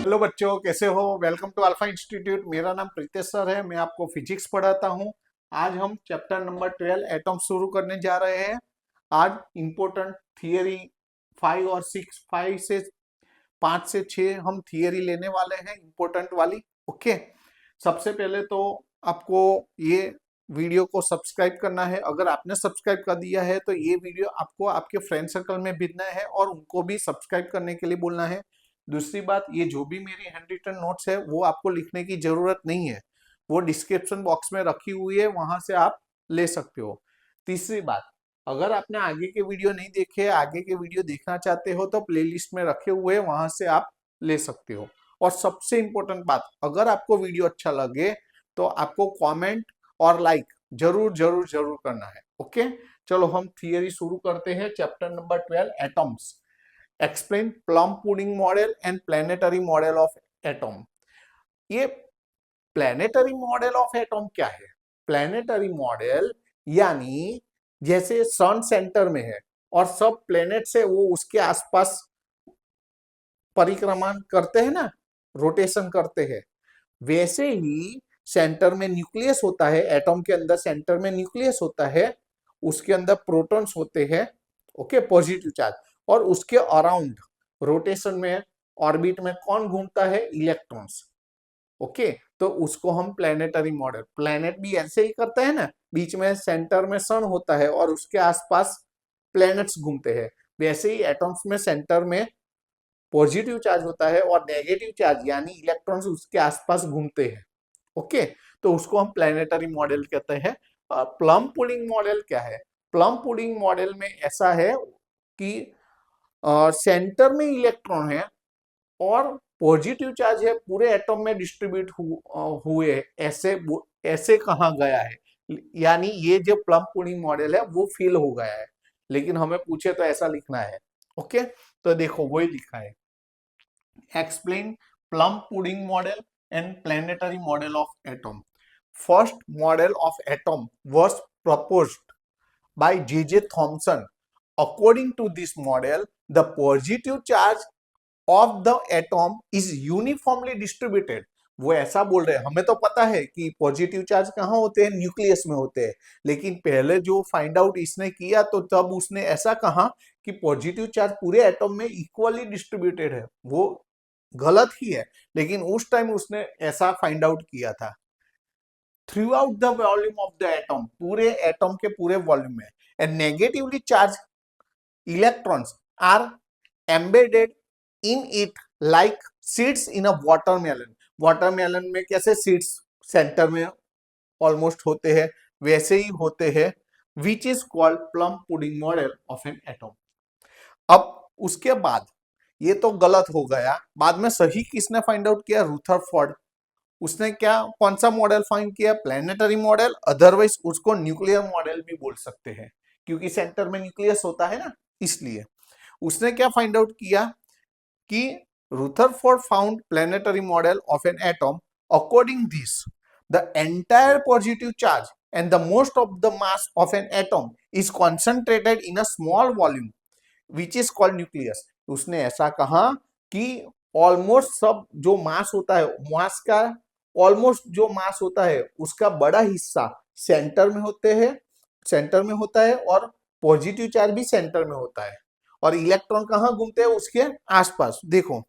Hello बच्चों, कैसे हो? Welcome to Alpha Institute. मेरा नाम प्रीतेश सर है। मैं आपको फिजिक्स पढ़ाता हूँ। आज हम चैप्टर नंबर 12 एटम शुरू करने जा रहे हैं। आज इम्पोर्टेंट थियरी 5 और 6, 5 से 6 हम थियरी लेने वाले हैं, इम्पोर्टेंट वाली। ओके, सबसे पहले तो आपको ये वीडियो को सब्सक्राइब करना है। अगर आपने सब्सक्राइब कर दिया है तो ये वीडियो आपको आपके फ्रेंड सर्कल में भेजना है और उनको भी सब्सक्राइब करने के लिए बोलना है। दूसरी बात, ये जो भी मेरी हैंड रिटन नोट्स है वो आपको लिखने की जरूरत नहीं है, वो डिस्क्रिप्शन बॉक्स में रखी हुई है, वहां से आप ले सकते हो। तीसरी बात, अगर आपने आगे के वीडियो नहीं देखे, आगे के वीडियो देखना चाहते हो तो प्लेलिस्ट में रखे हुए हैं, वहां से आप ले सकते हो। और सबसे इंपॉर्टेंट बात, अगर आपको वीडियो अच्छा लगे तो आपको कमेंट और लाइक जरूर जरूर जरूर करना है। ओके, चलो हम थियरी शुरू करते हैं। Chapter number 12 atoms. Explain plum pudding model and planetary model of atom. ये प्लेनेटरी मॉडल ऑफ एटम क्या है? प्लेनेटरी मॉडल यानी जैसे सन सेंटर में है और सब प्लेनेट से वो उसके आसपास परिक्रमा करते हैं ना, रोटेशन करते हैं, वैसे ही सेंटर में न्यूक्लियस होता है। एटम के अंदर सेंटर में न्यूक्लियस होता है, उसके अंदर प्रोटॉन्स होते हैं, ओके, पॉजिटिव चार्ज। और उसके अराउंड रोटेशन में, ऑर्बिट में कौन घूमता है? इलेक्ट्रॉन्स। ओके, तो उसको हम प्लेनेटरी मॉडल, प्लेनेट भी ऐसे ही करता है ना, बीच में सेंटर में सन होता है और उसके आसपास प्लैनेट्स घूमते हैं, वैसे ही एटम्स में सेंटर में पॉजिटिव चार्ज होता है और नेगेटिव चार्ज यानी इलेक्ट्रॉन्स उसके आसपास घूमते हैं। ओके, तो उसको हम प्लेनेटरी मॉडल कहते हैं। प्लम पुडिंग मॉडल क्या है? प्लम पुडिंग मॉडल में ऐसा है कि सेंटर में इलेक्ट्रॉन है और पॉजिटिव चार्ज है, पूरे एटम में डिस्ट्रीब्यूट हुए, ऐसे ऐसे कहा गया है। यानी ये जो प्लम पुडिंग मॉडल है वो फेल हो गया है, लेकिन हमें पूछे तो ऐसा लिखना है। ओके, तो देखो वही लिखा है। Explain plum pudding model and planetary model of atom. First model of atom was proposed by J.J. Thomson. According to this model, the positive charge of the atom is uniformly distributed. वो ऐसा बोल रहे हैं, हमें तो पता है कि पॉजिटिव चार्ज कहाँ होते हैं? न्यूक्लियस में होते हैं। लेकिन पहले जो फाइंड आउट इसने किया तो तब उसने ऐसा कहा कि पॉजिटिव चार्ज पूरे एटम में इक्वली डिस्ट्रीब्यूटेड है। वो गलत ही है, लेकिन उस टाइम उसने ऐसा फाइंड आउट किया था। Throughout the volume of the atom, पूरे एटम के पूरे वॉल्यूम में, and negatively charge electrons are embedded in it like seeds in a watermelon. Watermelon में कैसे सीड्स सेंटर में ऑलमोस्ट होते हैं, वैसे ही होते हैं, which is called plum pudding model of an atom. अब उसके बाद ये तो गलत हो गया, बाद में सही किसने फाइंड आउट किया? रुथरफोर्ड। उसने क्या, कौन सा मॉडल फाइंड किया? प्लेनेटरी मॉडल, अदरवाइज उसको न्यूक्लियर मॉडल भी बोल सकते हैं, क्योंकि सेंटर में न्यूक्लियस होता है ना, इसलिए। उसने क्या फाइंड आउट किया कि Rutherford found planetary model of an atom. According this, the entire positive charge and the most of the mass of an atom is concentrated in a small volume which is called nucleus. उसने ऐसा कहा कि almost सब जो मास होता है, मास का almost जो मास होता है उसका बड़ा हिस्सा सेंटर में होते हैं, सेंटर में होता है, और पॉजिटिव चार्ज भी सेंटर में होता है, और इलेक्ट्रॉन कहाँ घूमते हैं? उसके आसपास। देखो,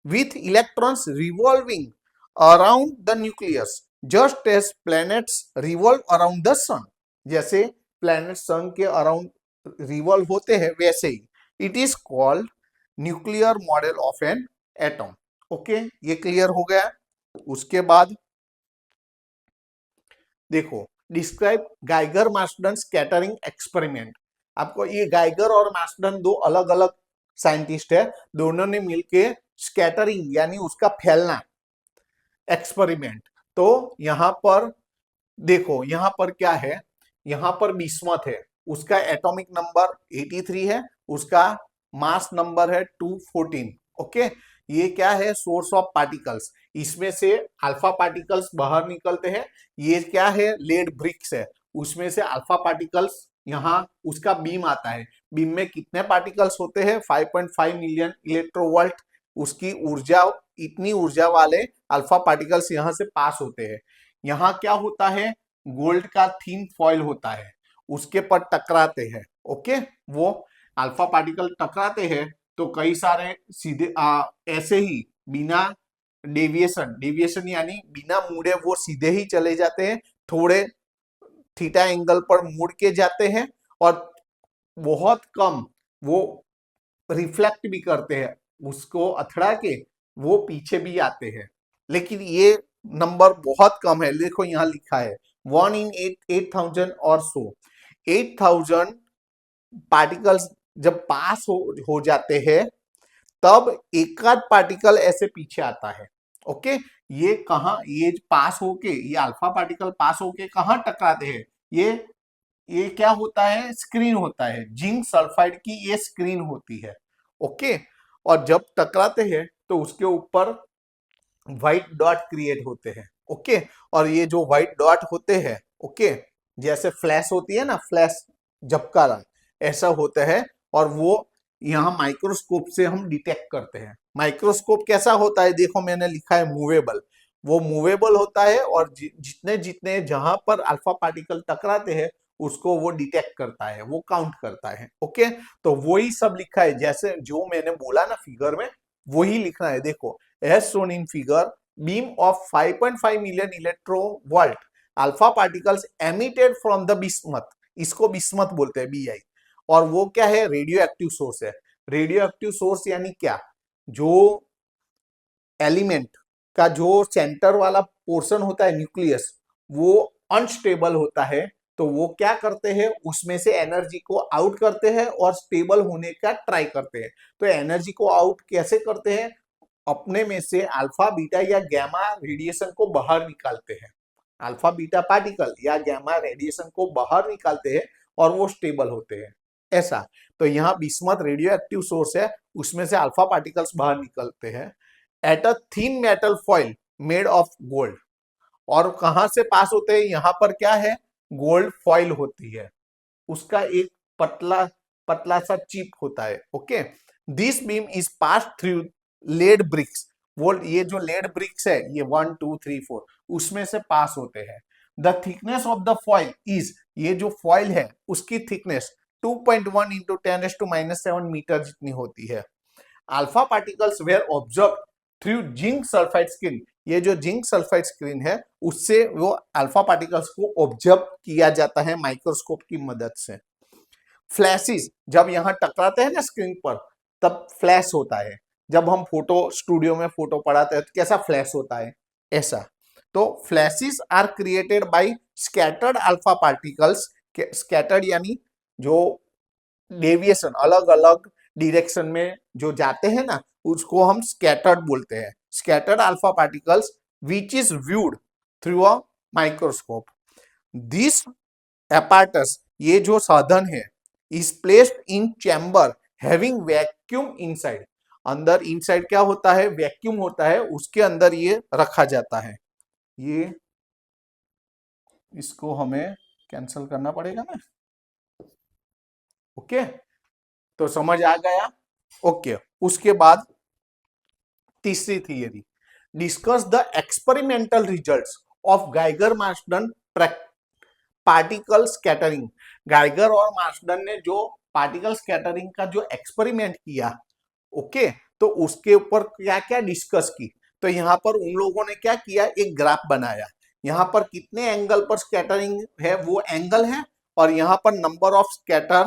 with electrons revolving around the nucleus just as planets revolve around the sun. जैसे प्लैनेट सन के अराउंड रिवॉल्व होते हैं वैसे ही। It is called nuclear model of an atom. Okay, ये क्लियर हो गया। उसके बाद देखो, describe Geiger Marsden scattering experiment. आपको ये गाइगर और मार्सडन दो अलग अलग साइंटिस्ट है, दोनों ने मिलके स्कैटरिंग यानी उसका फैलना एक्सपेरिमेंट। तो यहां पर देखो, यहां पर क्या है? यहां पर बिस्मथ है, उसका एटॉमिक नंबर 83 है, उसका मास नंबर है 214। ओके, ये क्या है? Source of particles. इसमें से अल्फा पार्टिकल्स बाहर निकलते हैं। ये क्या है? लेड ब्रिक्स है, उसमें से अल्फा पार्टिकल्स, यहाँ उसका बीम आता है। बीम में कितने पार्टिकल्स होते हैं? 5.5 मिलियन इलेक्ट्रोवोल्ट उसकी ऊर्जा इतनी ऊर्जा वाले अल्फा पार्टिकल्स यहाँ से पास होते हैं। यहाँ क्या होता है, गोल्ड का थीन फॉइल होता है, उसके पर टकराते हैं। ओके, वो अल्फा पार्टिकल टकराते हैं तो कई सारे सीधे ऐसे ही बिना डेविएशन यानी बिना मुड़े वो सीधे ही चले जाते हैं, थोड़े थीटा एंगल पर मुड़ के जाते हैं और बहुत कम वो रिफ्लेक्ट भी करते हैं, उसको अथड़ा के वो पीछे भी आते हैं। लेकिन ये नंबर बहुत कम है, देखो यहाँ लिखा है 1 in 8,000 और सो 8,000 पार्टिकल्स जब पास हो जाते हैं तब एक आध पार्टिकल ऐसे पीछे आता है। ओके, ये कहा, ये पास होके, ये अल्फा पार्टिकल पास होके कहाँ टकराते हैं, ये क्या होता है, स्क्रीन होता है, जिंक सल्फाइड की ये स्क्रीन होती है। ओके, और जब टकराते हैं तो उसके ऊपर व्हाइट डॉट क्रिएट होते हैं। ओके, और ये जो व्हाइट डॉट होते हैं, ओके, जैसे फ्लैश होती है ना, फ्लैश झपका रहा ऐसा होता है, और वो यहाँ माइक्रोस्कोप से हम डिटेक्ट करते हैं। माइक्रोस्कोप कैसा होता है, देखो मैंने लिखा है मूवेबल, वो मूवेबल होता है और जितने जितने जहां पर अल्फा पार्टिकल टकराते हैं उसको वो डिटेक्ट करता है, वो काउंट करता है। ओके, तो वही सब लिखा है, जैसे जो मैंने बोला ना फिगर में, वही लिखना है। देखो, as shown in figure, beam of 5.5 million electronvolt alpha particles emitted from the bismuth, इसको बिस्मथ बोलते हैं, BI, और वो क्या है, रेडियो एक्टिव सोर्स है। रेडियो एक्टिव सोर्स यानी क्या, जो एलिमेंट का जो सेंटर वाला पोर्शन होता है, न्यूक्लियस, वो अनस्टेबल होता है, तो वो क्या करते हैं, उसमें से एनर्जी को आउट करते हैं और स्टेबल होने का ट्राई करते हैं। तो एनर्जी को आउट कैसे करते हैं, अपने में से अल्फा बीटा या गैमा रेडिएशन को बाहर निकालते हैं, अल्फा बीटा पार्टिकल या गैमा रेडिएशन को बाहर निकालते हैं और वो स्टेबल होते हैं, ऐसा। तो यहाँ बिस्मथ रेडियो एक्टिव सोर्स है, उसमें से अल्फा पार्टिकल्स बाहर निकलते हैं at a thin metal foil made of gold. और कहां से पास होते हैं, यहाँ पर क्या है, गोल्ड फॉइल होती है, उसका एक पतला पतला सा चिप होता है। Okay, this beam is pass through lead bricks, वो ये जो लेड ब्रिक्स है, ये 1 2 3 4 उसमें से पास होते हैं। The thickness of the foil is, ये जो फॉइल है उसकी थिकनेस 2.1 इंटू 10⁻⁻⁷ मीटर जितनी होती है। Alpha particles were observe through zinc sulphide screen, ये जो जिंक सल्फाइड स्क्रीन है उससे वो अल्फा पार्टिकल्स को ऑब्जर्व किया जाता है माइक्रोस्कोप की मदद से। फ्लैशेस, जब यहाँ टकराते हैं ना स्क्रीन पर, तब फ्लैश होता है। जब हम फोटो स्टूडियो में फोटो पढ़ाते हैं तो कैसा फ्लैश होता है, ऐसा। तो flashes are created by scattered alpha particles, scattered यानी जो डेविएशन अलग अलग डायरेक्शन में जो जाते हैं ना, उसको हम स्कैटर्ड बोलते हैं, scattered alpha particles which is viewed through a microscope. This apparatus, ये जो साधन है, is placed in chamber having vacuum inside, अंदर इनसाइड क्या होता है, वैक्यूम होता है, उसके अंदर ये रखा जाता है। ये इसको हमें कैंसिल करना पड़ेगा ना। ओके, तो समझ आ गया। ओके, उसके बाद तीसरी theory, discuss the experimental results of Geiger Marsden particle scattering. Geiger और मार्सडन ने जो पार्टिकल स्कैटरिंग का जो एक्सपेरिमेंट किया, ओके, तो उसके ऊपर क्या क्या डिस्कस की। तो यहाँ पर उन लोगों ने क्या किया, एक ग्राफ बनाया, यहाँ पर कितने एंगल पर स्कैटरिंग है वो एंगल है, और यहाँ पर नंबर ऑफ स्कैटर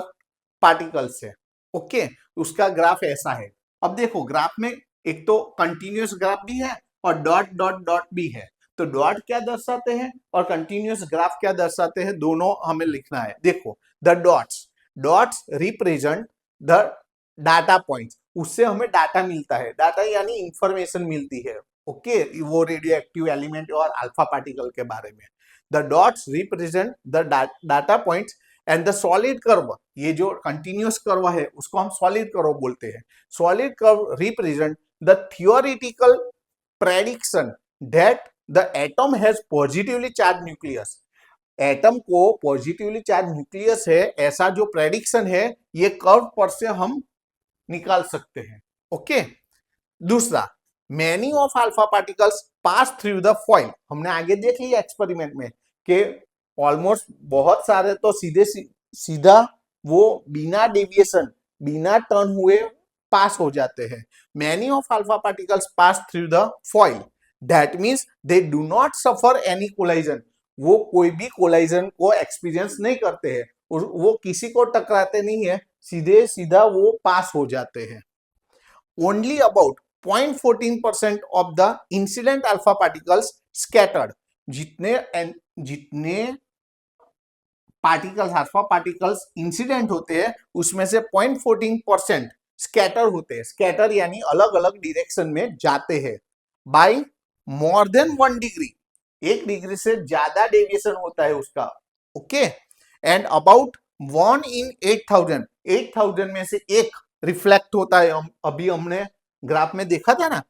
पार्टिकल्स है। ओके, उसका ग्राफ ऐसा है। अब देखो ग्राफ में एक तो कंटिन्यूअस ग्राफ भी है और डॉट डॉट डॉट भी है। तो डॉट क्या दर्शाते हैं और कंटिन्यूअस ग्राफ क्या दर्शाते हैं, दोनों हमें लिखना है। देखो, the dots, dots represent the data points, उससे हमें डाटा मिलता है, डाटा यानी इंफॉर्मेशन मिलती है। ओके, वो रेडियो एक्टिव एलिमेंट और अल्फा पार्टिकल के बारे में। The dots represent the data points and the solid curve, ये जो कंटिन्यूअस कर्व है उसको हम सॉलिड कर्व बोलते हैं। Solid curve represent the theoretical prediction that the atom has positively charge nucleus, atom को पॉजिटिवली चार्ज न्यूक्लियस है, ऐसा जो प्रेडिक्शन है ये कर्व पर से हम निकाल सकते हैं। ओके, दूसरा many of alpha particles pass through the foil. हमने आगे देख लिया एक्सपेरिमेंट में कि ऑलमोस्ट बहुत सारे तो सीधा वो बिना डेविएशन, बिना टर्न हुए पास हो जाते हैं। Many of alpha particles pass through the foil, that means they do not suffer any collision. वो कोई भी कोलाइजन को एक्सपीरियंस नहीं करते हैं, वो किसी को टकराते नहीं है, सीधे सीधा वो पास हो जाते हैं। Only about 0.14% of the incident alpha particles scattered. जितने पार्टिकल्स, अल्फा पार्टिकल्स इंसिडेंट होते हैं उसमें से 0.14% स्कैटर होते हैं। स्कैटर यानी अलग अलग डिरेक्शन में जाते हैं by more than 1 degree, 1 degree से ज्यादा डेविएशन होता है उसका। ओके, एंड अबाउट 1 in 8,000, 8,000 में से एक रिफ्लेक्ट होता है। अभी हमने ग्राफ में देखा था ना,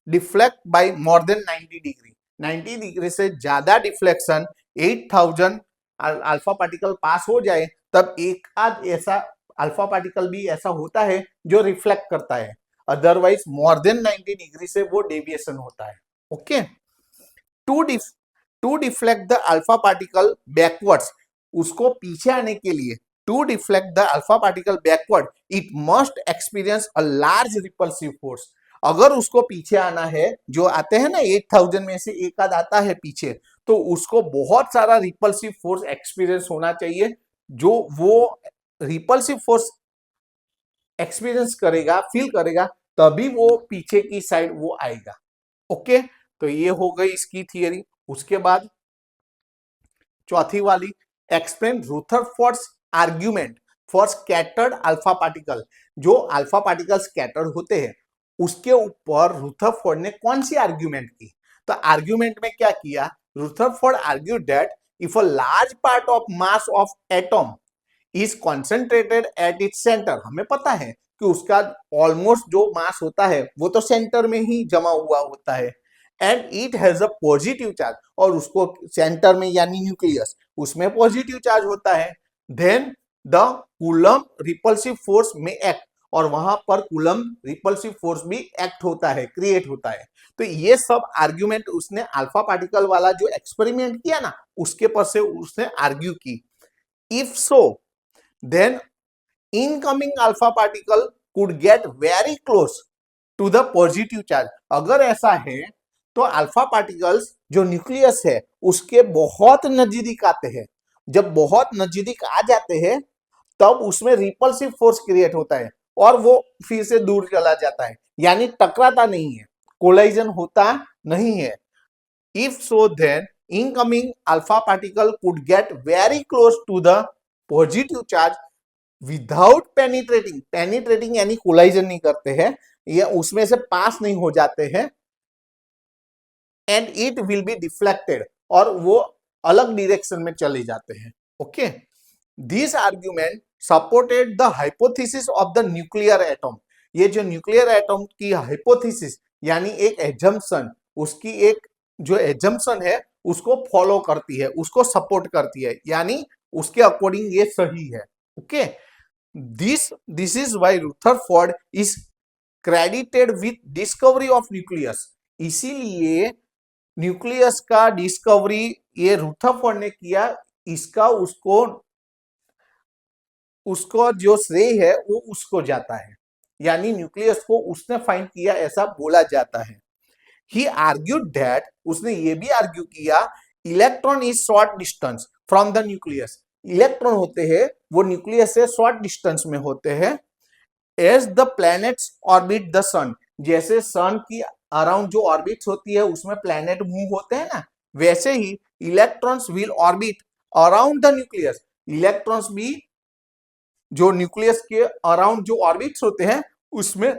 deflect by more than 90 degree, 90 degree से ज्यादा डिफ्लेक्शन 8,000 अल्फा पार्टिकल पास हो जाए तब एक आध ऐसा अल्फा पार्टिकल भी ऐसा होता है जो रिफ्लेक्ट करता है, अदरवाइज मोर देन 90 डिग्री से वो डेविएशन होता है। Okay, to deflect the alpha particle backwards, उसको पीछे आने के लिए to deflect the alpha particle backward it must experience a large repulsive force. अगर उसको पीछे आना है, जो आते हैं ना 8,000 में से एक आध आता है पीछे, तो उसको बहुत सारा रिपल्सिव फोर्स एक्सपीरियंस होना चाहिए। जो वो रिपल्सिव फोर्स एक्सपीरियंस करेगा, फील करेगा, तभी वो पीछे की साइड वो आएगा। ओके, तो ये हो गई इसकी थियरी। उसके बाद चौथी वाली, explain Rutherford's argument for scattered alpha particle. जो अल्फा पार्टिकल स्कैटर्ड होते हैं उसके ऊपर रुथरफोर्ड ने कौन सी आर्ग्यूमेंट की? तो आर्ग्यूमेंट में क्या किया, Rutherford argued that if a large part of mass of atom is concentrated at its centre, हमें पता है कि उसका ऑलमोस्ट जो मास होता है वो तो सेंटर में ही जमा हुआ होता है, and it has a positive charge, और उसको सेंटर में यानी न्यूक्लियस उसमें पॉजिटिव चार्ज होता है, then the Coulomb repulsive force में एक्ट, और वहां पर कूलम रिपल्सिव फोर्स भी एक्ट होता है, क्रिएट होता है। तो ये सब आर्ग्यूमेंट उसने अल्फा पार्टिकल वाला जो एक्सपेरिमेंट किया ना उसके पर से उसने आर्ग्यू की। If so then incoming alpha particle could get very close to the positive charge. अगर ऐसा है तो अल्फा पार्टिकल्स जो न्यूक्लियस है उसके बहुत नजदीक आते हैं। जब बहुत नजदीक आ जाते हैं तब उसमें रिपल्सिव फोर्स क्रिएट होता है और वो फिर से दूर चला जाता है, यानी टकराता नहीं है, कोलाइजन होता नहीं है। If so then incoming alpha particle could get very close to the positive charge without penetrating, penetrating यानी कोलाइजन नहीं करते हैं, ये उसमें से पास नहीं हो जाते हैं, and it will be deflected, और वो अलग डायरेक्शन में चले जाते हैं। Okay, this argument supported the hypothesis of the nuclear atom. ये जो न्यूक्लियर एटम की हाइपोथेसिस यानी एक एजम्पशन, उसकी एक जो एजम्पशन है उसको फॉलो करती है, उसको सपोर्ट करती है, यानी उसके अकॉर्डिंग ये सही है। Okay, this is why Rutherford is credited with discovery of nucleus. इसीलिए न्यूक्लियस का डिस्कवरी ये रुथरफोर्ड ने किया, इसका उसको जो श्रेय है वो उसको जाता है, यानी न्यूक्लियस को उसने फाइंड किया ऐसा बोला जाता है। ही आर्ग्यूड दैट, उसने ये भी आर्ग्यू किया, electron is short distance from the nucleus. Electron होते हैं वो न्यूक्लियस से शॉर्ट डिस्टेंस में होते हैं। As the planets orbit the sun, जैसे सन की अराउंड जो ऑर्बिट्स होती है उसमें प्लैनेट मूव होते हैं ना, वैसे ही electrons will orbit around the nucleus. Electrons भी जो न्यूक्लियस के अराउंड जो ऑर्बिट्स होते हैं उसमें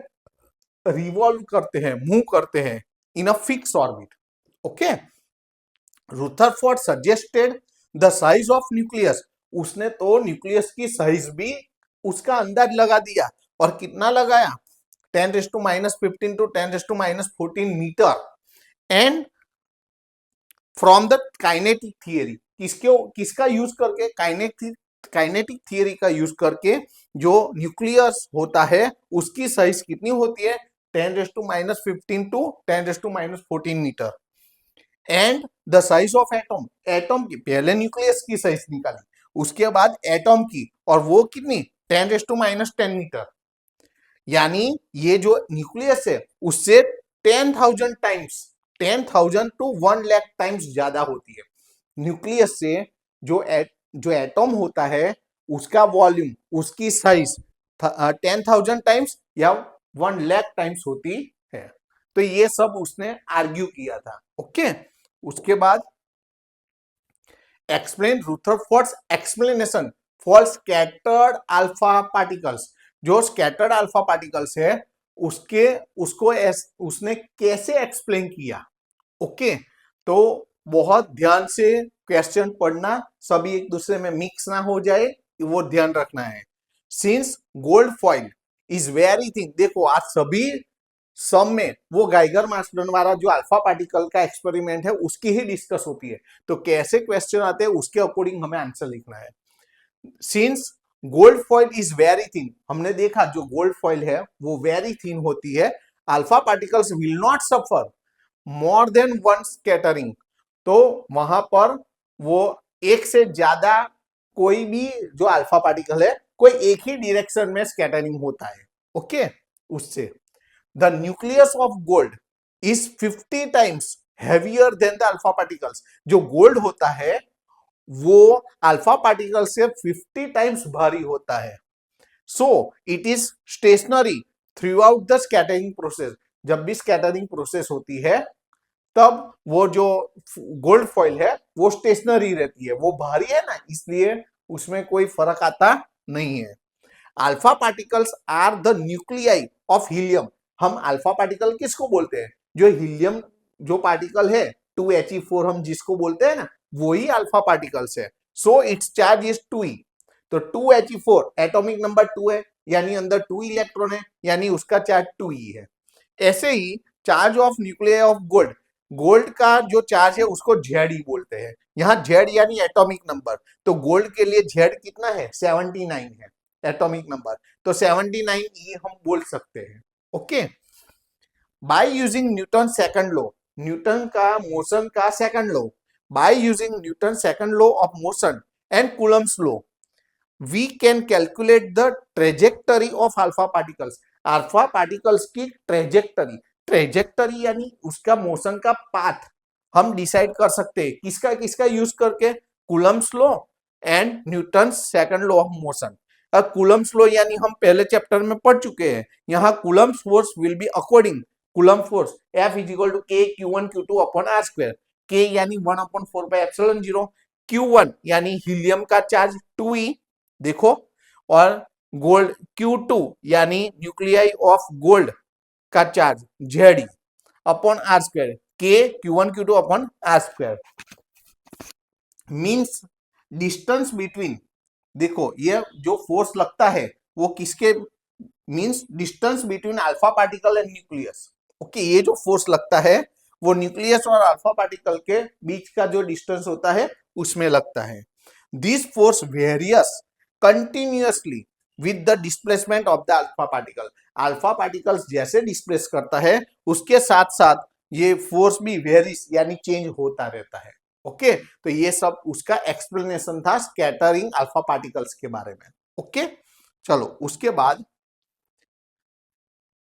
रिवॉल्व करते हैं, मूव करते हैं in a fix orbit. Okay, Rutherford suggested the size of nucleus, उसने तो न्यूक्लियस की साइज भी उसका अंदाज लगा दिया, और कितना लगाया, 10⁻15 to 10⁻14 metre, and from the kinetic theory, किसका यूज करके, काइनेटिक थियरी का यूज करके जो न्यूक्लियस होता है उसकी साइज कितनी होती है, 10⁻15 to 10⁻14 metre. And the size of atom, atom की पहले न्यूक्लियस की साइज निकाली, उसके बाद एटम की, और वो कितनी 10⁻10 मीटर। यानी ये जो न्यूक्लियस है उससे 10,000 टाइम्स, 10,000 टू 1 लाख टाइम्स ज्यादा होती है। न्यूक्लियस से जो एटम होता है उसका वॉल्यूम, उसकी साइज 10,000 टाइम्स या 1 लाख टाइम्स होती है। तो ये सब उसने आर्ग्यू किया था। ओके, उसके बाद explain Rutherford's explanation for scattered alpha particles. जो स्कैटर्ड अल्फा पार्टिकल्स है उसने कैसे एक्सप्लेन किया। ओके, तो बहुत ध्यान से क्वेश्चन पढ़ना, सभी एक दूसरे में मिक्स ना हो जाए, वो ध्यान रखना है। Since gold foil is very thin, देखो आज सभी सब में वो गाइगर मार्शलन वाला जो अल्फा पार्टिकल का एक्सपेरिमेंट है उसकी ही डिस्कस होती है। तो कैसे क्वेश्चन आते हैं उसके अकॉर्डिंग हमें आंसर लिखना है। Since gold foil is very thin, हमने देखा जो गोल्ड फॉइल है वो वेरी थिन होती है, alpha particles will not suffer more than one scattering. तो वहां पर वो एक से ज्यादा कोई भी जो अल्फा पार्टिकल है कोई एक ही डायरेक्शन में स्कैटरिंग होता है। ओके, उससे the nucleus of gold is 50 times heavier than the alpha particles. जो गोल्ड होता है वो अल्फा पार्टिकल से 50 टाइम्स भारी होता है। So it is stationary through out the scattering process. जब भी स्कैटरिंग प्रोसेस होती है तब वो जो गोल्ड फॉइल है वो स्टेशनरी रहती है, वो भारी है ना, इसलिए उसमें कोई फर्क आता नहीं है। Alpha particles are the nuclei of helium. हम अल्फा पार्टिकल किसको बोलते हैं, जो हीलियम जो पार्टिकल है 2He4 हम जिसको बोलते हैं ना, वही अल्फा पार्टिकल्स है। So it's charge is 2e। तो 2He4 एटॉमिक नंबर 2 है, यानी अंदर 2 इलेक्ट्रॉन है, यानी उसका चार्ज 2e है। ऐसे ही charge of nuclear of gold, gold का जो चार्ज है उसको जेड ही बोलते हैं। यहाँ जेड यानी एटॉमिक नंबर, तो गोल्ड के लिए जेड कितना है 79 है एटॉमिक नंबर, तो 79e हम बोल सकते हैं। Okay, by using Newton second law, Newton का मोशन का second law, by using Newton second law of motion and Coulomb's law we can calculate the trajectory of alpha particles. Alpha particles की trajectory, trajectory यानी उसका motion का path हम decide कर सकते हैं किसका किसका यूज करके, Coulomb's law and Newton second law of motion. Coulomb's law यानी हम पहले चैप्टर में पढ़ चुके हैं। यहाँ Coulomb's force will be according Coulomb force F is equal to K Q1 Q2 upon R square. K यानी 1/4 Q1 यानी हीलियम का चार्ज 2e, देखो, और गोल्ड Q2 यानी न्यूक्लियाई ऑफ गोल्ड का charge Ze upon R square, K Q1 Q2 upon R square. Means distance between, देखो ये जो फोर्स लगता है वो किसके, means distance between alpha particle and nucleus. Okay, ये जो फोर्स लगता है वो न्यूक्लियस और अल्फा पार्टिकल के बीच का जो डिस्टेंस होता है उसमें लगता है। This force various continuously with the displacement of the alpha particle. Alpha particles जैसे डिस्प्लेस करता है उसके साथ साथ ये फोर्स भी वेरीज यानी चेंज होता रहता है। ओके, तो ये सब उसका एक्सप्लेनेशन था स्कैटरिंग अल्फा पार्टिकल्स के बारे में। ओके, चलो उसके बाद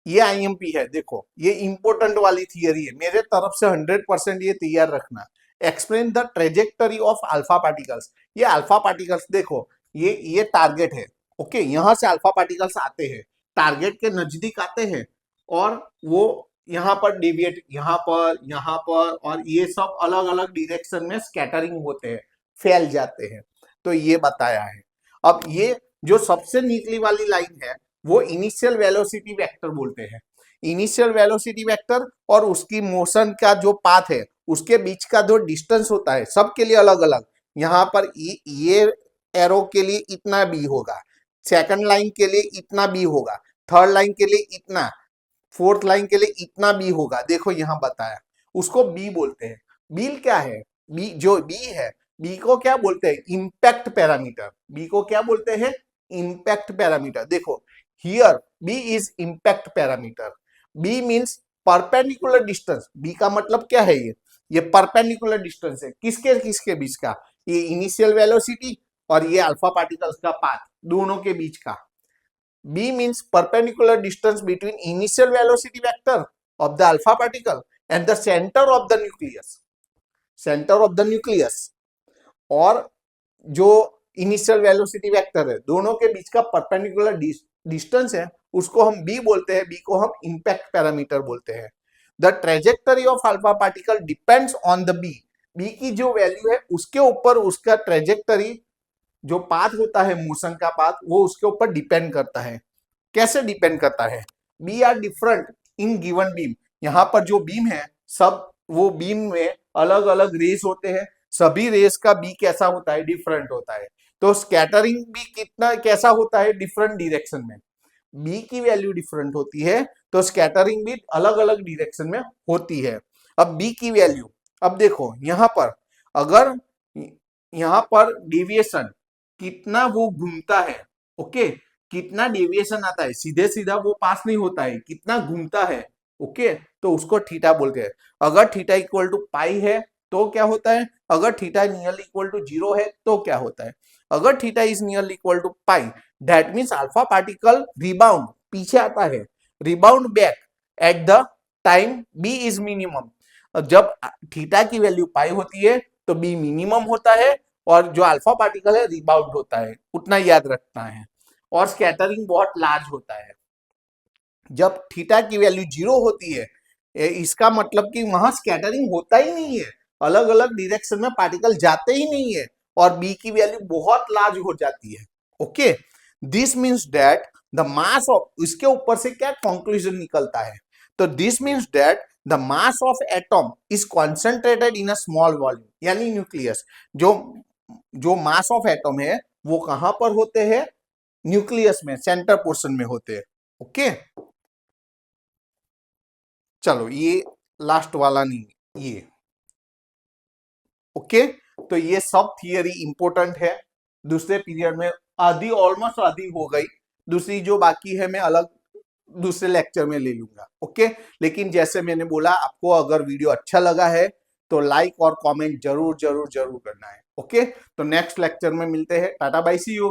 ये आईएमपी है, देखो ये इंपॉर्टेंट वाली थियरी है, मेरे तरफ से 100% ये तैयार रखना। Explain the trajectory of alpha particles. ये अल्फा पार्टिकल्स देखो, ये टारगेट है। ओके, यहां से अल्फा पार्टिकल्स आते हैं, टारगेट के नजदीक आते हैं और वो यहाँ पर डिविएट, यहाँ पर और ये सब अलग अलग डायरेक्शन में स्कैटरिंग होते हैं, फैल जाते हैं। तो ये बताया है। अब ये जो सबसे निचली वाली लाइन है वो इनिशियल वेलोसिटी वेक्टर बोलते हैं। इनिशियल वेलोसिटी वेक्टर और उसकी मोशन का जो पाथ है उसके बीच का जो डिस्टेंस होता है सबके लिए अलग अलग। यहाँ पर ये एरो के लिए इतना बी होगा, सेकंड लाइन के लिए इतना बी होगा, थर्ड लाइन के लिए इतना, फोर्थ लाइन के लिए इतना बी होगा। देखो यहाँ बताया, उसको बी बोलते हैं। बी क्या है, बी जो बी है, बी को क्या बोलते हैं, इंपैक्ट पैरामीटर। बी को क्या बोलते हैं, इंपैक्ट पैरामीटर। देखो here b is impact parameter. B means perpendicular distance, b का मतलब क्या है, ये परपेंडिकुलर डिस्टेंस है, किसके किसके बीच का, ये इनिशियल वेलोसिटी और ये अल्फा पार्टिकल्स का पाथ, दोनों के बीच का। B means perpendicular distance between initial velocity vector of the alpha particle and the center of the nucleus. Center of the nucleus और जो इनिशियल वेलोसिटी वेक्टर है, दोनों के बीच का परपेंडिकुलर डिस्टेंस है, उसको हम B बोलते हैं, B को हम इम्पैक्ट पैरामीटर बोलते हैं। The trajectory of alpha particle depends on the B की जो वैल्यू है उसके ऊपर उसका ट्रेजेक्टरी, जो पाथ होता है मोशन का पाथ, वो उसके ऊपर डिपेंड करता है। कैसे डिपेंड करता है, b are different in given beam, यहाँ पर जो बीम है सब वो बीम में अलग अलग रेस होते हैं, सभी रेस का बी कैसा होता है, डिफरेंट होता है। तो स्कैटरिंग भी कितना कैसा होता है, डिफरेंट डायरेक्शन में, बी की वैल्यू डिफरेंट होती है तो स्कैटरिंग भी अलग अलग डायरेक्शन में होती है। अब बी की वैल्यू, अब देखो यहाँ पर अगर यहाँ पर डेविएशन कितना वो घूमता है, ओके, कितना डेविएशन आता है, सीधे सीधा वो पास नहीं होता है, कितना घूमता है, ओके, तो उसको थीटा बोलते हैं। अगर थीटा इक्वल टू पाई है तो क्या होता है, अगर थीटा नियरली इक्वल टू 0 है तो क्या होता है, अगर theta is nearly equal to pi, that means alpha particle rebound, पीछे आता है, rebound back at the time b is minimum. जब थीटा की वैल्यू पाई होती है तो बी मिनिमम होता है और जो अल्फा पार्टिकल है रिबाउंड होता है, उतना याद रखना है। और स्कैटरिंग बहुत लार्ज होता है। जब थीटा की वैल्यू 0 होती है, इसका मतलब कि वहां स्कैटरिंग होता ही नहीं है, अलग अलग डायरेक्शन में पार्टिकल जाते ही नहीं है और बी की वैल्यू बहुत लार्ज हो जाती है, okay. This means that the mass of, इसके ऊपर से क्या कंक्लूजन निकलता है, तो this means that the mass of atom is concentrated in a small volume, यानी न्यूक्लियस, जो जो मास ऑफ एटॉम है वो कहां पर होते हैं, न्यूक्लियस में, सेंटर पोर्शन में होते हैं, ओके। चलो ये लास्ट वाला नहीं, ये ओके। तो ये सब थियरी इंपॉर्टेंट है, दूसरे पीरियड में आधी, ऑलमोस्ट आधी हो गई, दूसरी जो बाकी है मैं अलग दूसरे लेक्चर में ले लूंगा, ओके। लेकिन जैसे मैंने बोला, आपको अगर वीडियो अच्छा लगा है तो लाइक और कमेंट जरूर जरूर जरूर करना है, ओके। तो नेक्स्ट लेक्चर में मिलते हैं, टाटा बाय, सी यू।